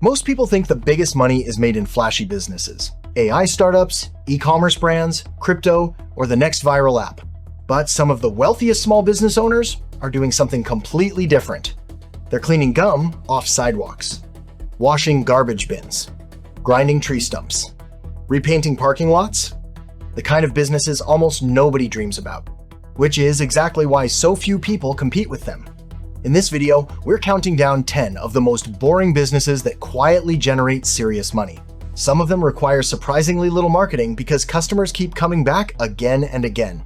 Most people think the biggest money is made in flashy businesses, AI startups, e-commerce brands, crypto, or the next viral app. But some of the wealthiest small business owners are doing something completely different. They're cleaning gum off sidewalks, washing garbage bins, grinding tree stumps, repainting parking lots, the kind of businesses almost nobody dreams about, which is exactly why so few people compete with them. In this video, we're counting down 10 of the most boring businesses that quietly generate serious money. Some of them require surprisingly little marketing because customers keep coming back again and again.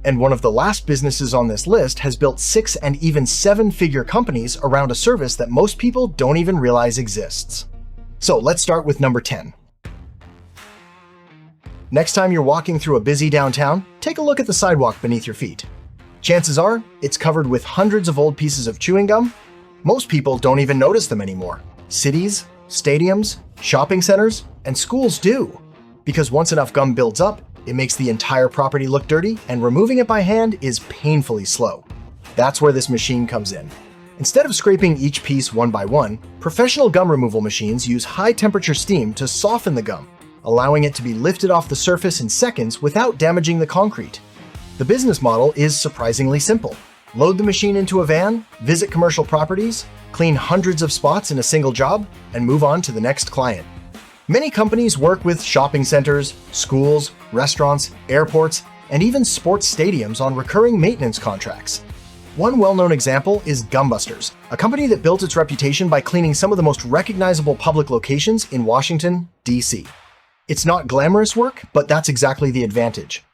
And one of the last businesses on this list has built 6- and even 7-figure companies around a service that most people don't even realize exists. So let's start with number 10. Next time you're walking through a busy downtown, take a look at the sidewalk beneath your feet. Chances are, it's covered with hundreds of old pieces of chewing gum. Most people don't even notice them anymore. Cities, stadiums, shopping centers, and schools do. Because once enough gum builds up, it makes the entire property look dirty, and removing it by hand is painfully slow. That's where this machine comes in. Instead of scraping each piece one by one, professional gum removal machines use high-temperature steam to soften the gum, allowing it to be lifted off the surface in seconds without damaging the concrete. The business model is surprisingly simple. Load the machine into a van, visit commercial properties, clean hundreds of spots in a single job, and move on to the next client. Many companies work with shopping centers, schools, restaurants, airports, and even sports stadiums on recurring maintenance contracts. One well-known example is Gumbusters, a company that built its reputation by cleaning some of the most recognizable public locations in Washington, D.C. It's not glamorous work, but that's exactly the advantage.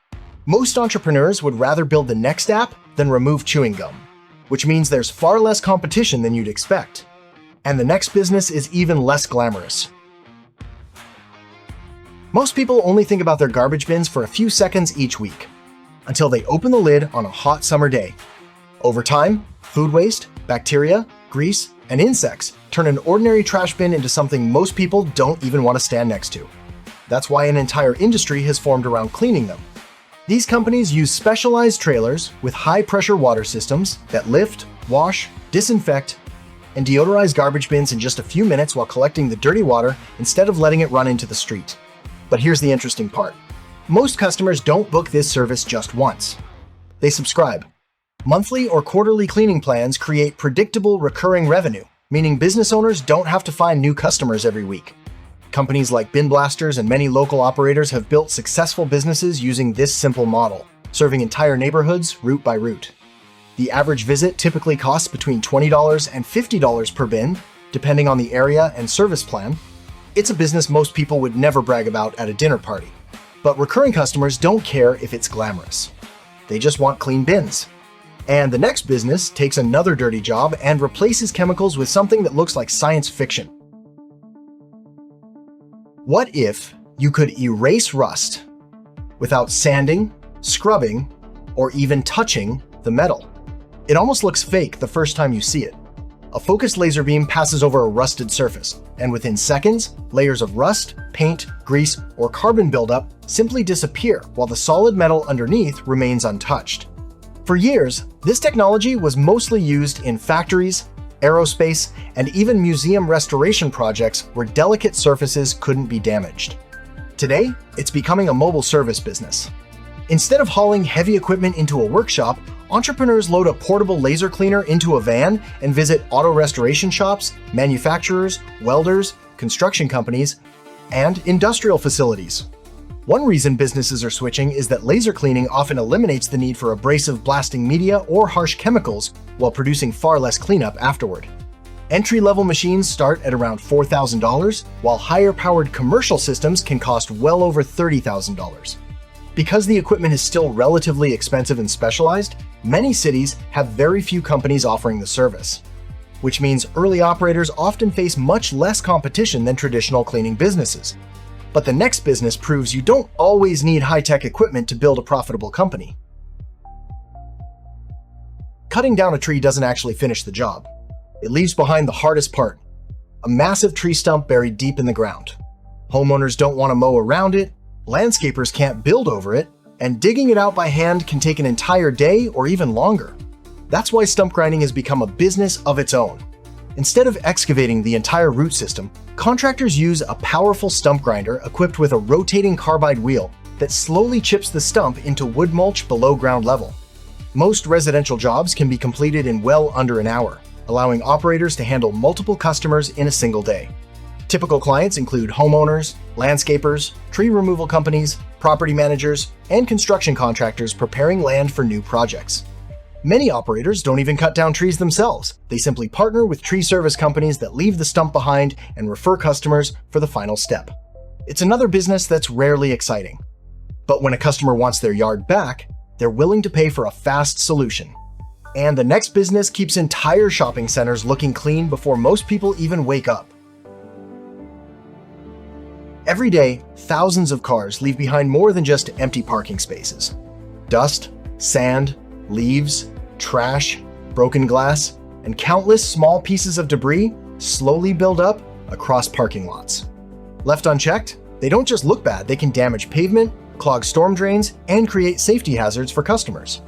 Most entrepreneurs would rather build the next app than remove chewing gum, which means there's far less competition than you'd expect. And the next business is even less glamorous. Most people only think about their garbage bins for a few seconds each week, until they open the lid on a hot summer day. Over time, food waste, bacteria, grease, and insects turn an ordinary trash bin into something most people don't even want to stand next to. That's why an entire industry has formed around cleaning them. These companies use specialized trailers with high-pressure water systems that lift, wash, disinfect, and deodorize garbage bins in just a few minutes while collecting the dirty water instead of letting it run into the street. But here's the interesting part. Most customers don't book this service just once. They subscribe. Monthly or quarterly cleaning plans create predictable recurring revenue, meaning business owners don't have to find new customers every week. Companies like Bin Blasters and many local operators have built successful businesses using this simple model, serving entire neighborhoods route by route. The average visit typically costs between $20 and $50 per bin, depending on the area and service plan. It's a business most people would never brag about at a dinner party. But recurring customers don't care if it's glamorous. They just want clean bins. And the next business takes another dirty job and replaces chemicals with something that looks like science fiction. What if you could erase rust without sanding, scrubbing, or even touching the metal? It almost looks fake the first time you see it. A focused laser beam passes over a rusted surface, and within seconds, layers of rust, paint, grease, or carbon buildup simply disappear while the solid metal underneath remains untouched. For years, this technology was mostly used in factories, aerospace, and even museum restoration projects where delicate surfaces couldn't be damaged. Today, it's becoming a mobile service business. Instead of hauling heavy equipment into a workshop, entrepreneurs load a portable laser cleaner into a van and visit auto restoration shops, manufacturers, welders, construction companies, and industrial facilities. One reason businesses are switching is that laser cleaning often eliminates the need for abrasive blasting media or harsh chemicals while producing far less cleanup afterward. Entry-level machines start at around $4,000, while higher-powered commercial systems can cost well over $30,000. Because the equipment is still relatively expensive and specialized, many cities have very few companies offering the service, which means early operators often face much less competition than traditional cleaning businesses. But the next business proves you don't always need high-tech equipment to build a profitable company. Cutting down a tree doesn't actually finish the job. It leaves behind the hardest part, a massive tree stump buried deep in the ground. Homeowners don't want to mow around it, landscapers can't build over it, and digging it out by hand can take an entire day or even longer. That's why stump grinding has become a business of its own. Instead of excavating the entire root system, contractors use a powerful stump grinder equipped with a rotating carbide wheel that slowly chips the stump into wood mulch below ground level. Most residential jobs can be completed in well under an hour, allowing operators to handle multiple customers in a single day. Typical clients include homeowners, landscapers, tree removal companies, property managers, and construction contractors preparing land for new projects. Many operators don't even cut down trees themselves. They simply partner with tree service companies that leave the stump behind and refer customers for the final step. It's another business that's rarely exciting. But when a customer wants their yard back, they're willing to pay for a fast solution. And the next business keeps entire shopping centers looking clean before most people even wake up. Every day, thousands of cars leave behind more than just empty parking spaces. Dust, sand, leaves, trash, broken glass, and countless small pieces of debris slowly build up across parking lots. Left unchecked, they don't just look bad, they can damage pavement, clog storm drains, and create safety hazards for customers.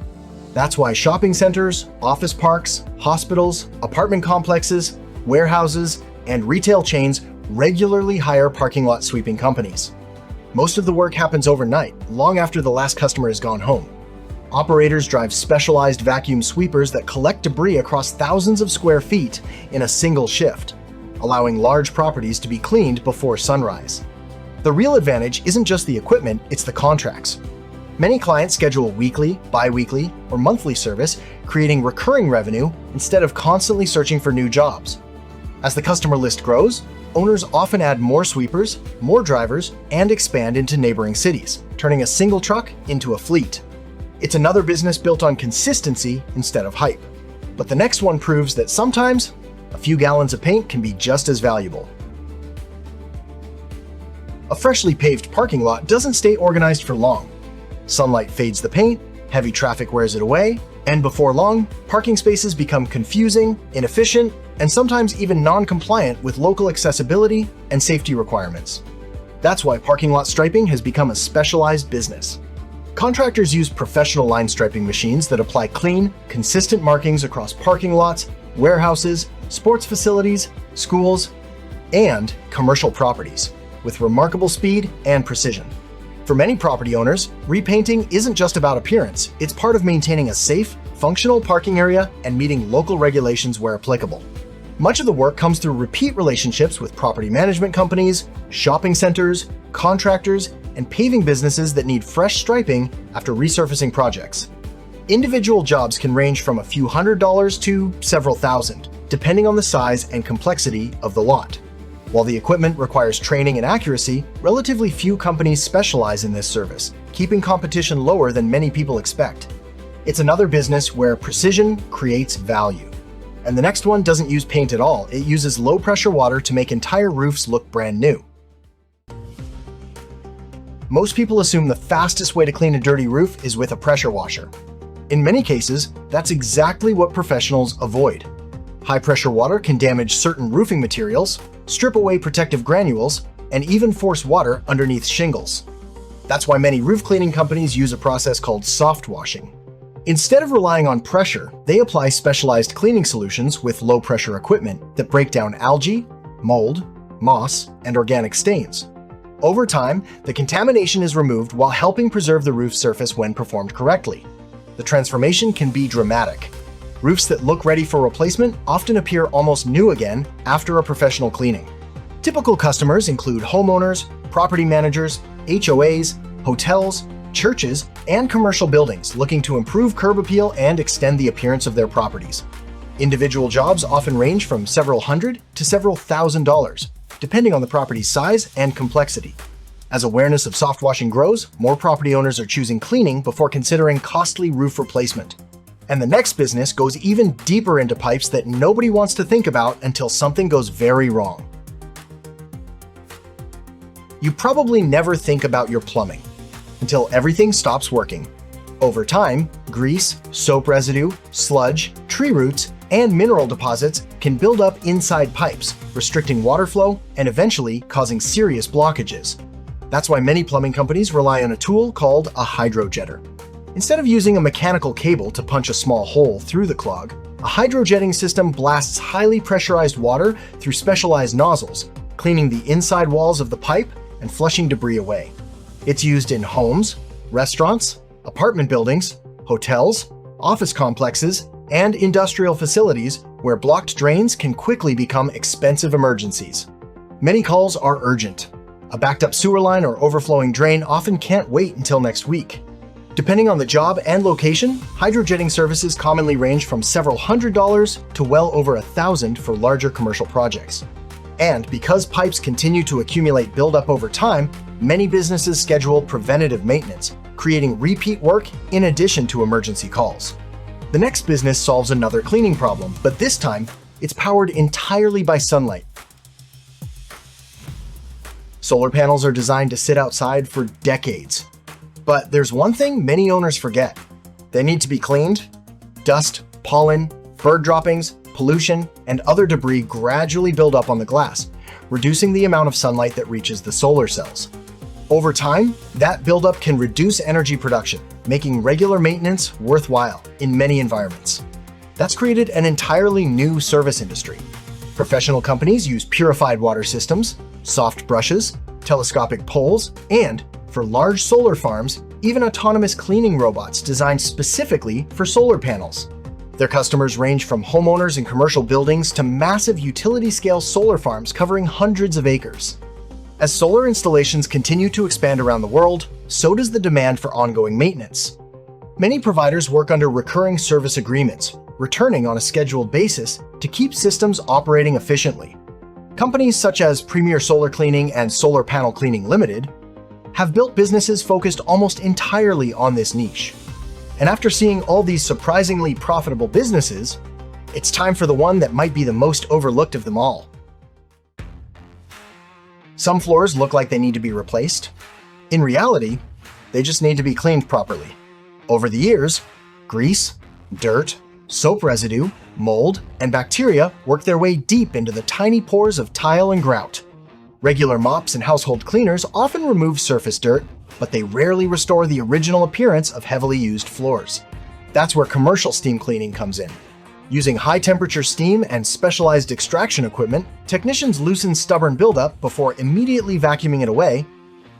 That's why shopping centers, office parks, hospitals, apartment complexes, warehouses, and retail chains regularly hire parking lot sweeping companies. Most of the work happens overnight, long after the last customer has gone home. Operators drive specialized vacuum sweepers that collect debris across thousands of square feet in a single shift, allowing large properties to be cleaned before sunrise. The real advantage isn't just the equipment, it's the contracts. Many clients schedule weekly, bi-weekly, or monthly service, creating recurring revenue instead of constantly searching for new jobs. As the customer list grows, owners often add more sweepers, more drivers, and expand into neighboring cities, turning a single truck into a fleet. It's another business built on consistency instead of hype. But the next one proves that sometimes a few gallons of paint can be just as valuable. A freshly paved parking lot doesn't stay organized for long. Sunlight fades the paint, heavy traffic wears it away, and before long, parking spaces become confusing, inefficient, and sometimes even non-compliant with local accessibility and safety requirements. That's why parking lot striping has become a specialized business. Contractors use professional line striping machines that apply clean, consistent markings across parking lots, warehouses, sports facilities, schools, and commercial properties, with remarkable speed and precision. For many property owners, repainting isn't just about appearance, it's part of maintaining a safe, functional parking area and meeting local regulations where applicable. Much of the work comes through repeat relationships with property management companies, shopping centers, contractors, and paving businesses that need fresh striping after resurfacing projects. Individual jobs can range from a few $100s to several thousand, depending on the size and complexity of the lot. While the equipment requires training and accuracy, relatively few companies specialize in this service, keeping competition lower than many people expect. It's another business where precision creates value. And the next one doesn't use paint at all, it uses low-pressure water to make entire roofs look brand new. Most people assume the fastest way to clean a dirty roof is with a pressure washer. In many cases, that's exactly what professionals avoid. High-pressure water can damage certain roofing materials, strip away protective granules, and even force water underneath shingles. That's why many roof cleaning companies use a process called soft washing. Instead of relying on pressure, they apply specialized cleaning solutions with low-pressure equipment that break down algae, mold, moss, and organic stains. Over time, the contamination is removed while helping preserve the roof surface when performed correctly. The transformation can be dramatic. Roofs that look ready for replacement often appear almost new again after a professional cleaning. Typical customers include homeowners, property managers, HOAs, hotels, churches, and commercial buildings looking to improve curb appeal and extend the appearance of their properties. Individual jobs often range from several hundred to several $1,000s, depending on the property's size and complexity. As awareness of soft washing grows, more property owners are choosing cleaning before considering costly roof replacement. And the next business goes even deeper into pipes that nobody wants to think about until something goes very wrong. You probably never think about your plumbing until everything stops working. Over time, grease, soap residue, sludge, tree roots, and mineral deposits can build up inside pipes, restricting water flow and eventually causing serious blockages. That's why many plumbing companies rely on a tool called a hydrojetter. Instead of using a mechanical cable to punch a small hole through the clog, A hydrojetting system blasts highly pressurized water through specialized nozzles, cleaning the inside walls of the pipe and flushing debris away. It's used in homes, restaurants, apartment buildings, hotels, office complexes, and industrial facilities where blocked drains can quickly become expensive emergencies. Many calls are urgent. A backed up sewer line or overflowing drain often can't wait until next week. Depending on the job and location, hydrojetting services commonly range from several $100s to well over $1,000 for larger commercial projects. And because pipes continue to accumulate buildup over time, many businesses schedule preventative maintenance, creating repeat work in addition to emergency calls. The next business solves another cleaning problem, but this time, it's powered entirely by sunlight. Solar panels are designed to sit outside for decades. But there's one thing many owners forget. They need to be cleaned. Dust, pollen, bird droppings, pollution, and other debris gradually build up on the glass, reducing the amount of sunlight that reaches the solar cells. Over time, that buildup can reduce energy production, making regular maintenance worthwhile in many environments. That's created an entirely new service industry. Professional companies use purified water systems, soft brushes, telescopic poles, and, for large solar farms, even autonomous cleaning robots designed specifically for solar panels. Their customers range from homeowners in commercial buildings to massive utility-scale solar farms covering hundreds of acres. As solar installations continue to expand around the world, so does the demand for ongoing maintenance. Many providers work under recurring service agreements, returning on a scheduled basis to keep systems operating efficiently. Companies such as Premier Solar Cleaning and Solar Panel Cleaning Limited have built businesses focused almost entirely on this niche. And after seeing all these surprisingly profitable businesses, it's time for the one that might be the most overlooked of them all. Some floors look like they need to be replaced. In reality, they just need to be cleaned properly. Over the years, grease, dirt, soap residue, mold, and bacteria work their way deep into the tiny pores of tile and grout. Regular mops and household cleaners often remove surface dirt, but they rarely restore the original appearance of heavily used floors. That's where commercial steam cleaning comes in. Using high-temperature steam and specialized extraction equipment, technicians loosen stubborn buildup before immediately vacuuming it away,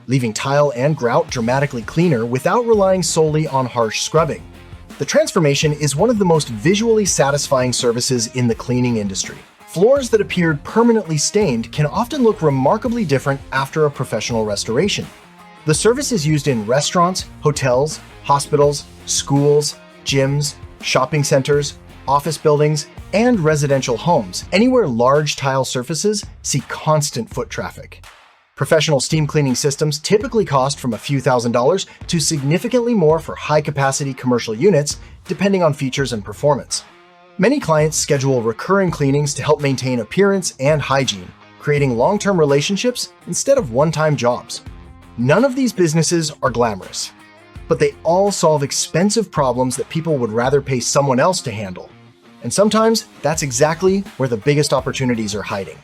leaving tile and grout dramatically cleaner without relying solely on harsh scrubbing. The transformation is one of the most visually satisfying services in the cleaning industry. Floors that appeared permanently stained can often look remarkably different after a professional restoration. The service is used in restaurants, hotels, hospitals, schools, gyms, shopping centers, office buildings, and residential homes, anywhere large tile surfaces see constant foot traffic. Professional steam cleaning systems typically cost from a few $1,000s to significantly more for high-capacity commercial units, depending on features and performance. Many clients schedule recurring cleanings to help maintain appearance and hygiene, creating long-term relationships instead of one-time jobs. None of these businesses are glamorous, but they all solve expensive problems that people would rather pay someone else to handle. And sometimes that's exactly where the biggest opportunities are hiding.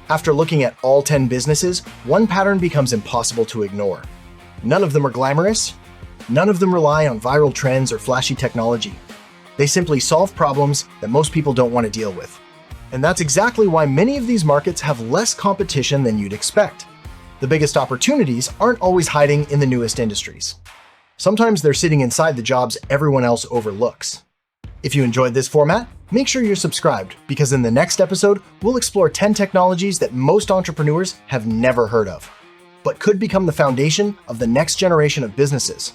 After looking at all 10 businesses, one pattern becomes impossible to ignore. None of them are glamorous. None of them rely on viral trends or flashy technology. They simply solve problems that most people don't want to deal with. And that's exactly why many of these markets have less competition than you'd expect. The biggest opportunities aren't always hiding in the newest industries. Sometimes they're sitting inside the jobs everyone else overlooks. If you enjoyed this format, make sure you're subscribed, because in the next episode, we'll explore 10 technologies that most entrepreneurs have never heard of, but could become the foundation of the next generation of businesses.